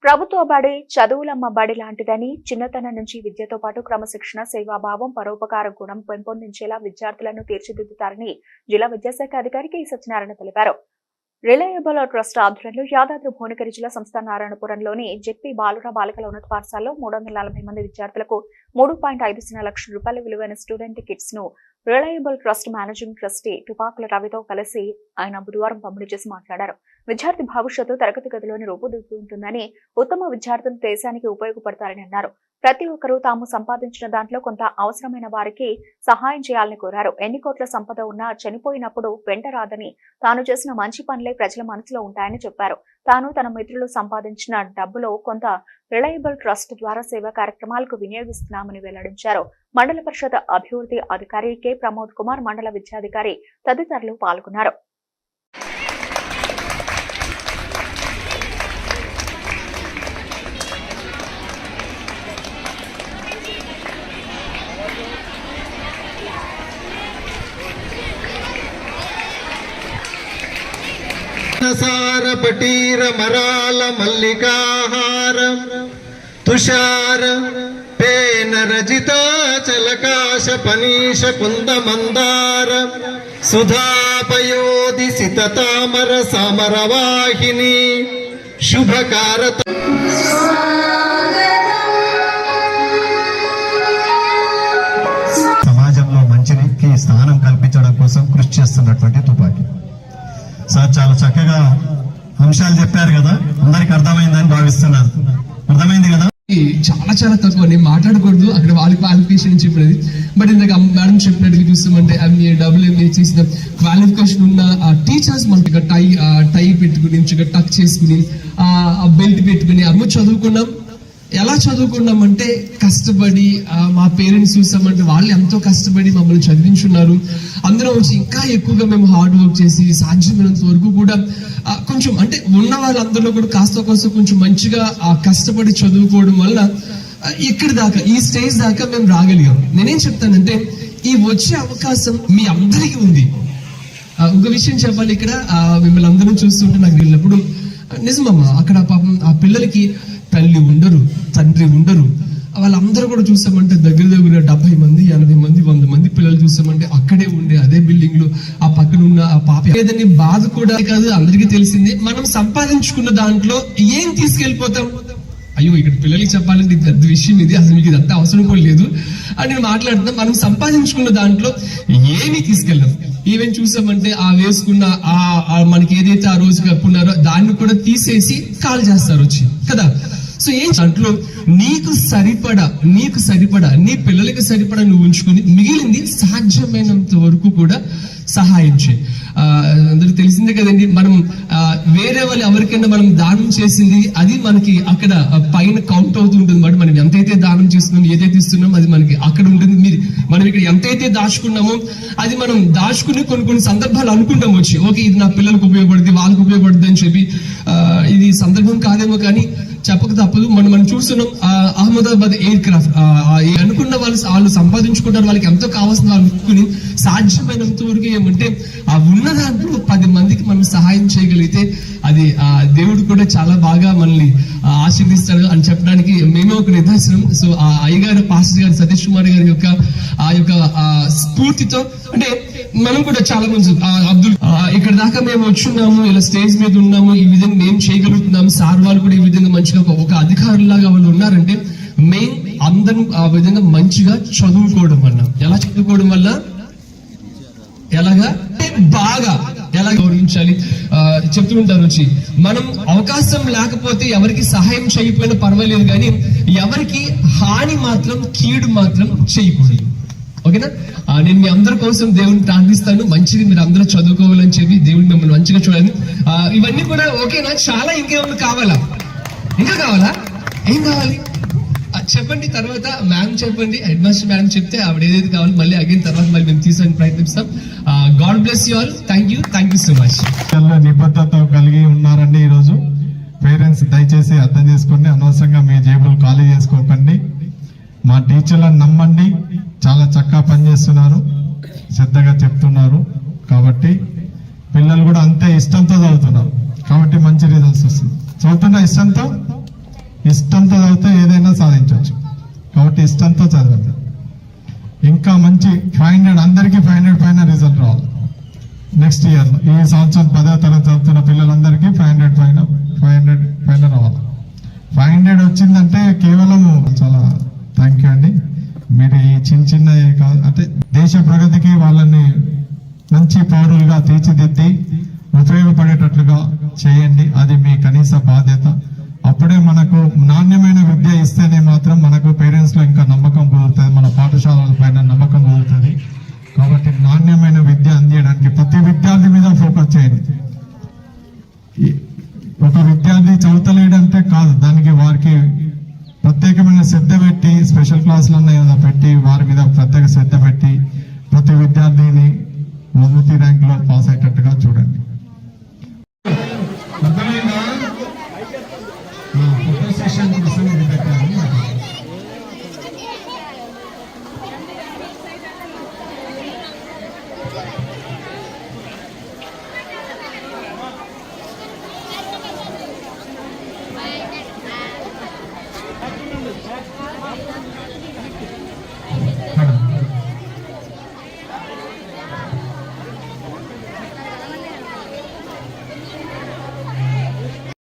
ప్రభుత్వ బడి చదువులమ్మ బడి లాంటిదని, చిన్నతనం నుంచి విద్యతో పాటు క్రమశిక్షణ, సేవాభావం, పరోపకార గుణం పెంపొందించేలా విద్యార్థులను తీర్చిదిద్దుతారని జిల్లా విద్యాశాఖ అధికారి కె సత్యనారాయణ తెలిపారు. రిలయబుల్ ట్రస్ట్ ఆధ్వర్యంలో యాదాద్రి భువనగిరి జిల్లా సంస్థ నారాయణపురంలోని జెడ్పీ బాలుర బాలికల ఉన్నత పాఠశాలలో 340 మంది విద్యార్థులకు 3.50 లక్షల రూపాయల విలువైన స్టూడెంట్ కిట్స్ ను రిలయబుల్ ట్రస్ట్ మేనేజింగ్ ట్రస్టీ తుపాకుల రవితో కలిసి ఆయన బుధవారం పంపిణీ చేసి మాట్లాడారు. విద్యార్థి భవిష్యత్తు తరగతి గదిలోని రూపుదిద్దుతుందని, ఉత్తమ విద్యార్థులు దేశానికి ఉపయోగపడతారని అన్నారు. ప్రతి ఒక్కరూ తాము సంపాదించిన దాంట్లో కొంత అవసరమైన వారికి సహాయం చేయాలని కోరారు. ఎన్ని కోట్ల సంపద ఉన్నా చనిపోయినప్పుడు వెంట రాదని, తాను చేసిన మంచి పనులే ప్రజల మనసులో ఉంటాయని చెప్పారు. తాను తన మిత్రులు సంపాదించిన డబ్బులో కొంత రిలయబుల్ ట్రస్ట్ ద్వారా సేవా కార్యక్రమాలకు వినియోగిస్తున్నామని వెల్లడించారు. మండల పరిషత్ అభివృద్ధి అధికారి కె ప్రమోద్ కుమార్, మండల విద్యాధికారి తదితరులు పాల్గొన్నారు. సార పటీర మరాల మల్లికాహార తుషార పేన రజిత చలకాశ పనీష కుంద మందార సుధాపయోధి సిత తామర సమరవాహిని శుభకారత. సమాజంలో మంచికి స్థానం కల్పించడం కోసం కృషి చేస్తున్నటువంటి తుపాకీ సార్ చాలా చక్కగా అంశాలు చెప్పారు కదా, అందరికి అర్థమైందని భావిస్తున్నాను. అర్థమైంది కదా? చాలా చాలా తక్కువ, నేను మాట్లాడకూడదు అక్కడ వాళ్ళకి క్వాలిఫికేషన్ చెప్పినది. బట్ ఇందాక మేడం చెప్పినట్టుగా చూస్తామంటే MA WMA చేసిన క్వాలిఫికేషన్ ఉన్న టీచర్స్ మనకి టై పెట్టుకుని టక్ చేసుకుని బెల్ట్ పెట్టుకుని అమ్మ చదువుకున్నాం. ఎలా చదువుకున్నామంటే కష్టపడి, మా పేరెంట్స్ చూసామంటే వాళ్ళు ఎంతో కష్టపడి మమ్మల్ని చదివించున్నారు. అందులో వచ్చి ఇంకా ఎక్కువగా మేము హార్డ్ వర్క్ చేసి సాధ్యమైనంత వరకు కూడా కొంచెం అంటే ఉన్న వాళ్ళందరిలో కూడా కాస్త కోసం కొంచెం మంచిగా కష్టపడి చదువుకోవడం వల్ల ఇక్కడి దాకా ఈ స్టేజ్ దాకా మేము రాగలిగాం. నేనేం చెప్తానంటే ఈ వచ్చే అవకాశం మీ అందరికీ ఉంది. ఒక విషయం చెప్పాలి, ఇక్కడ మిమ్మల్ని అందరూ చూస్తుంటే నాకు వెళ్ళినప్పుడు నిజమమ్మా, అక్కడ పాపం ఆ పిల్లలకి తల్లి ఉండరు, తండ్రి ఉండరు. వాళ్ళందరూ కూడా చూసామంటే దగ్గర 70 మంది 80 మంది 100 మంది పిల్లలు చూసామంటే అక్కడే ఉండే అదే బిల్డింగ్ లో ఆ పక్కన ఉన్న ఆ పాప ఏదని బాధ కూడా కాదు, అందరికీ తెలిసింది. మనం సంపాదించుకున్న దాంట్లో ఏం తీసుకెళ్లిపోతాం? అయ్యో ఇక్కడ పిల్లలకి చెప్పాలంటే ఇది పెద్ద విషయం, ఇది అసలు మీకు ఇదంతా అవసరం కూడా లేదు అని నేను మాట్లాడుతున్నా. మనం సంపాదించుకున్న దాంట్లో ఏమి తీసుకెళ్ళాం? ఈవెన్ చూసామంటే ఆ వేసుకున్న మనకి ఏదైతే ఆ రోజు కప్పున్నారో దాన్ని కూడా తీసేసి కాల్ చేస్తారు వచ్చి కదా. సో ఏం దాంట్లో నీకు సరిపడా నీ పిల్లలకి సరిపడా నువ్వు ఉంచుకుని మిగిలింది సాధ్యమైనంత వరకు కూడా సహాయం చేయి. అందరికి తెలిసిందే కదండి, మనం వేరే వాళ్ళు ఎవరికైనా మనం దానం చేసింది అది మనకి అక్కడ పైన కౌంట్ అవుతూ ఉంటుంది. మనం ఎంతైతే దానం చేస్తున్నాం, ఏదైతే ఇస్తున్నాం అది మనకి అక్కడ ఉంటుంది. మనం ఇక్కడ ఎంతైతే దాచుకున్నామో అది మనం దాచుకుని కొన్ని సందర్భాలు అనుకుంటాం వచ్చి, ఓకే ఇది నా పిల్లలకు ఉపయోగపడుతుంది, వాళ్ళకి ఉపయోగపడుతుంది అని చెప్పి. ఇది సందర్భం కాదేమో కానీ చెప్పక తప్పదు. మనం చూస్తున్నాం అహ్మదాబాద్ ఎయిర్ క్రాఫ్ట్ అనుకున్న వాళ్ళు సంపాదించుకుంటారు, వాళ్ళకి ఎంతో కావాల్సిన వాళ్ళు అనుకుని సాధ్యమైనంత వరకు ఏమంటే ఆ ఉన్న దాంట్లో 10 మందికి మనం సహాయం చేయగలిగితే అది దేవుడు కూడా చాలా బాగా మనల్ని ఆశీర్దిస్తాడు అని చెప్పడానికి మేమే ఒక నిదర్శనం. సో ఆ అయ్యగారు పాస్టర్ గారు సతీష్ కుమార్ గారి యొక్క స్ఫూర్తితో అంటే మనం కూడా చాలా మంది ఇక్కడ దాకా మేము వచ్చున్నాము, ఇలా స్టేజ్ మీద ఉన్నాము, ఈ విధంగా మేము చేయగలుగుతున్నాము. సార్ వాళ్ళు కూడా ఈ విధంగా మంచిగా ఒక అధికారులాగా వాళ్ళు ఉన్నారంటే మెయిన్ అందరం ఆ విధంగా మంచిగా చదువుకోవడం వల్ల. ఎలా చదువుకోవడం వల్ల ఎలా గౌరవించాలి చెప్తూ ఉంటారు వచ్చి. మనం అవకాశం లేకపోతే ఎవరికి సహాయం చేయకపోయినా పర్వాలేదు, కానీ ఎవరికి హాని మాత్రం కీడు మాత్రం చేయకూడదు. ఓకేనా? నేను మీ అందరి కోసం దేవుని ప్రార్థిస్తాను, మంచిది మీరు అందరూ చదువుకోవాలని చెప్పి దేవుడు మిమ్మల్ని మంచిగా చూడాలి. ఇవన్నీ కూడా ఓకేనా? చాలా ఇంకేమన్నా కావాలా? ఇంకా కావాలా? ఏం కావాలి చెప్పండి. తర్వాత మ్యామ్ చెప్పండి, హెడ్ మాస్టర్ మ్యామ్ చెప్తే ఆవిడ ఏదైతే కావాలి మళ్ళీ అగైన్ తర్వాత మళ్ళీ మేము తీసుకోవడానికి ప్రయత్నిస్తాం. God bless you all. Thank you so much. నిబద్ధత కలిగి ఉన్నారండి ఈరోజు. పేరెంట్స్ దయచేసి అర్థం చేసుకోండి, అనవసరంగా మీ జేబులు ఖాళీ చేసుకోకండి. మా టీచర్లను నమ్మండి, చాలా చక్కగా పనిచేస్తున్నారు, శ్రద్ధగా చెప్తున్నారు. కాబట్టి పిల్లలు కూడా అంతే ఇష్టంతో చదువుతున్నారు, కాబట్టి మంచి రిజల్ట్స్ వస్తుంది. చదువుతున్న ఇష్టంతో ఇష్టంతో చదివితే ఏదైనా సాధించవచ్చు. కాబట్టి ఇష్టంతో చదవండి. ఇంకా మంచి 500 అందరికీ 500 పైన రిజల్ట్ రావాలి నెక్స్ట్ ఇయర్ లో. ఈ సంవత్సరం 10వ తరగతి చదువుతున్న పిల్లలందరికీ 500 పైన రావాలి. 500 వచ్చిందంటే కేవలం చాలా థ్యాంక్ యూ అండి. మీరు ఈ చిన్న అంటే దేశ ప్రగతికి వాళ్ళని మంచి పౌరులుగా తీర్చిదిద్ది ఉపయోగపడేటట్లుగా చేయండి. అది మీ కనీస బాధ్యత. అప్పుడే మనకు నాణ్యమైన విద్య ఇస్తేనే మాత్రం మనకు పేరెంట్స్ లో ఇంకా నమ్మకం కుదురుతుంది, మన పాఠశాలల పైన నమ్మకం కుదురుతుంది. కాబట్టి నాణ్యమైన విద్య అందించడానికి ప్రతి విద్యార్థి మీద ఫోకస్ చేయండి. ఒక విద్యార్థి చదువుతలేడంటే కాదు, దానికి వారికి ప్రత్యేకమైన శ్రద్ధ పెట్టి స్పెషల్ క్లాసులన్నీ పెట్టి వారి మీద ప్రత్యేక శ్రద్ధ పెట్టి ప్రతి విద్యార్థిని మొదటి ర్యాంక్ లో పాస్ అయ్యేటట్టుగా చూడండి. ఫోటో సెషన్ కోసం